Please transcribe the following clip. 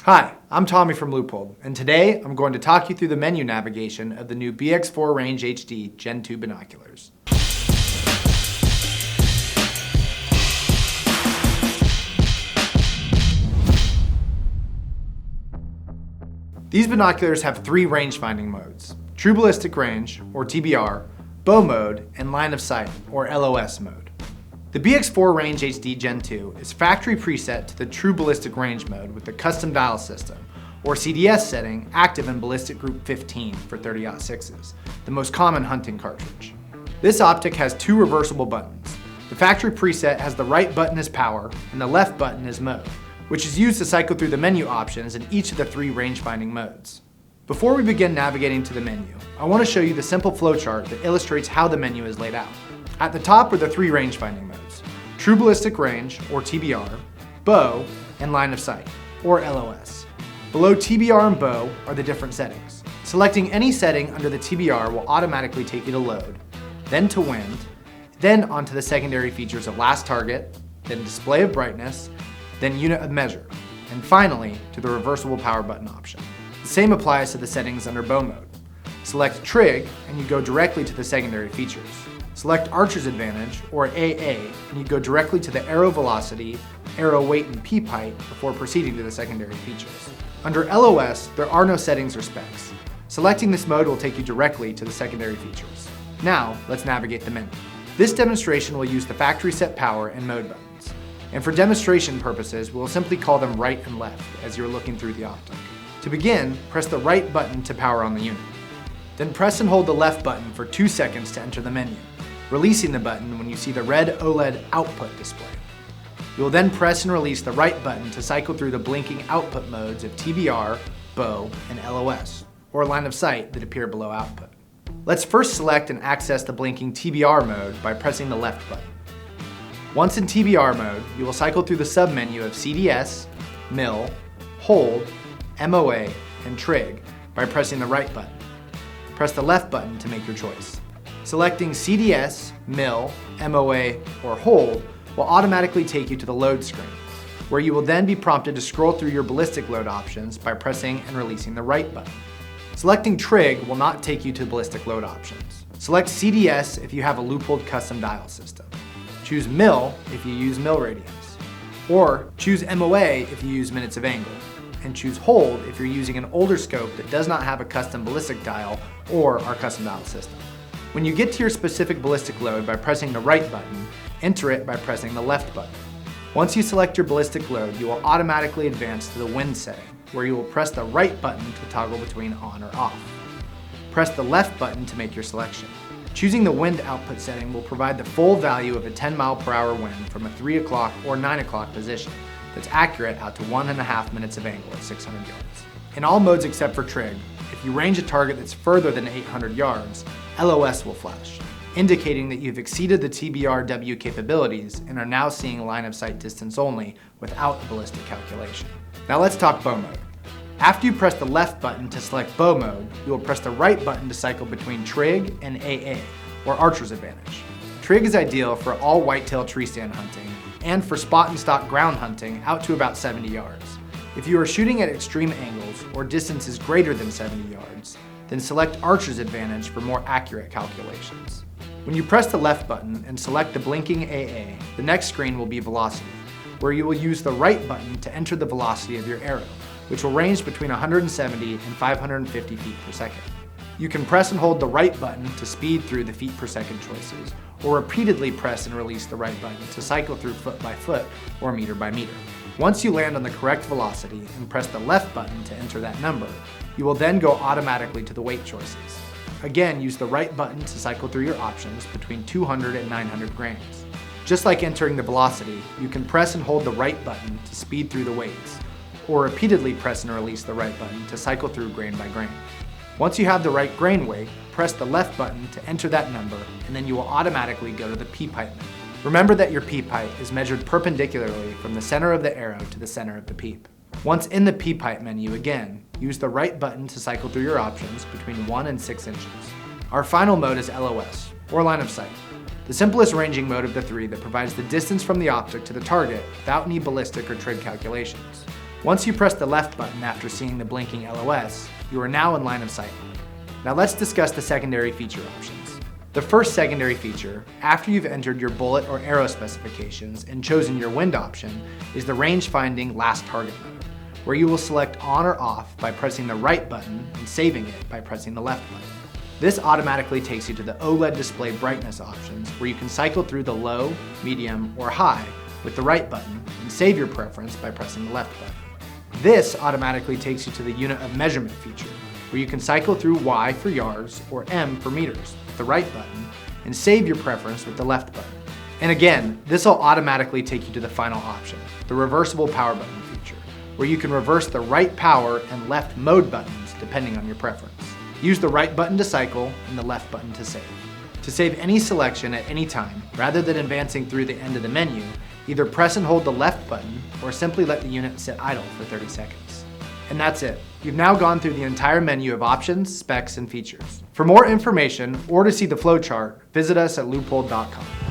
Hi, I'm Tommy from Leupold, and today I'm going to talk you through the menu navigation of the new BX4 Range HD Gen 2 binoculars. These binoculars have three range-finding modes: True Ballistic Range, or TBR, Bow Mode, and Line of Sight, or LOS mode. The BX4 Range HD Gen 2 is factory preset to the True Ballistic Range mode with the custom dial system, or CDS setting, active in Ballistic Group 15 for 30-06s, the most common hunting cartridge. This optic has two reversible buttons. The factory preset has the right button as power and the left button as mode, which is used to cycle through the menu options in each of the three range-finding modes. Before we begin navigating to the menu, I want to show you the simple flowchart that illustrates how the menu is laid out. At the top are the three range-finding modes: True Ballistic Range, or TBR, Bow, and Line of Sight, or LOS. Below TBR and Bow are the different settings. Selecting any setting under the TBR will automatically take you to load, then to wind, then onto the secondary features of last target, then display of brightness, then unit of measure, and finally to the reversible power button option. The same applies to the settings under Bow mode. Select Trig and you go directly to the secondary features. Select Archer's Advantage, or AA, and you go directly to the arrow velocity, arrow weight, and peep height before proceeding to the secondary features. Under LOS, there are no settings or specs. Selecting this mode will take you directly to the secondary features. Now, let's navigate the menu. This demonstration will use the factory set power and mode buttons. And for demonstration purposes, we'll simply call them right and left as you're looking through the optic. To begin, press the right button to power on the unit. Then press and hold the left button for 2 seconds to enter the menu, releasing the button when you see the red OLED output display. You will then press and release the right button to cycle through the blinking output modes of TBR, Bow, and LOS, or Line of Sight that appear below output. Let's first select and access the blinking TBR mode by pressing the left button. Once in TBR mode, you will cycle through the submenu of CDS, Mill, Hold, MOA, and Trig by pressing the right button. Press the left button to make your choice. Selecting CDS, Mill, MOA, or Hold will automatically take you to the load screen, where you will then be prompted to scroll through your ballistic load options by pressing and releasing the right button. Selecting Trig will not take you to ballistic load options. Select CDS if you have a Leupold custom dial system. Choose Mill if you use mill radians, or choose MOA if you use minutes of angle, and choose Hold if you're using an older scope that does not have a custom ballistic dial or our custom dial system. When you get to your specific ballistic load by pressing the right button, enter it by pressing the left button. Once you select your ballistic load, you will automatically advance to the wind setting, where you will press the right button to toggle between on or off. Press the left button to make your selection. Choosing the wind output setting will provide the full value of a 10 mile/hour wind from a 3 o'clock or 9 o'clock position that's accurate out to 1.5 minutes of angle at 600 yards. In all modes except for Trig, if you range a target that's further than 800 yards, LOS will flash, indicating that you've exceeded the TBRW capabilities and are now seeing line of sight distance only without a ballistic calculation. Now let's talk Bow mode. After you press the left button to select Bow mode, you will press the right button to cycle between Trig and AA, or Archer's Advantage. Trig is ideal for all whitetail tree stand hunting and for spot and stock ground hunting out to about 70 yards. If you are shooting at extreme angles or distances greater than 70 yards, then select Archer's Advantage for more accurate calculations. When you press the left button and select the blinking AA, the next screen will be Velocity, where you will use the right button to enter the velocity of your arrow, which will range between 170 and 550 feet per second. You can press and hold the right button to speed through the feet per second choices, or repeatedly press and release the right button to cycle through foot by foot or meter by meter. Once you land on the correct velocity and press the left button to enter that number, you will then go automatically to the weight choices. Again, use the right button to cycle through your options between 200 and 900 grams. Just like entering the velocity, you can press and hold the right button to speed through the weights, or repeatedly press and release the right button to cycle through grain by grain. Once you have the right grain weight, press the left button to enter that number, and then you will automatically go to the peep height menu. Remember that your peep height is measured perpendicularly from the center of the arrow to the center of the peep. Once in the peep height menu again, use the right button to cycle through your options between 1 and 6 inches. Our final mode is LOS, or Line of Sight, the simplest ranging mode of the three that provides the distance from the optic to the target without any ballistic or trig calculations. Once you press the left button after seeing the blinking LOS, you are now in line of sight. Now let's discuss the secondary feature options. The first secondary feature, after you've entered your bullet or arrow specifications and chosen your wind option, is the range finding last target mode, where you will select on or off by pressing the right button and saving it by pressing the left button. This automatically takes you to the OLED display brightness options, where you can cycle through the low, medium, or high with the right button and save your preference by pressing the left button. This automatically takes you to the unit of measurement feature, where you can cycle through Y for yards or M for meters with the right button and save your preference with the left button. And again, this will automatically take you to the final option, the reversible power button feature, where you can reverse the right power and left mode buttons depending on your preference. Use the right button to cycle and the left button to save. To save any selection at any time, rather than advancing through the end of the menu, either press and hold the left button or simply let the unit sit idle for 30 seconds. And that's it. You've now gone through the entire menu of options, specs, and features. For more information or to see the flowchart, visit us at leupold.com.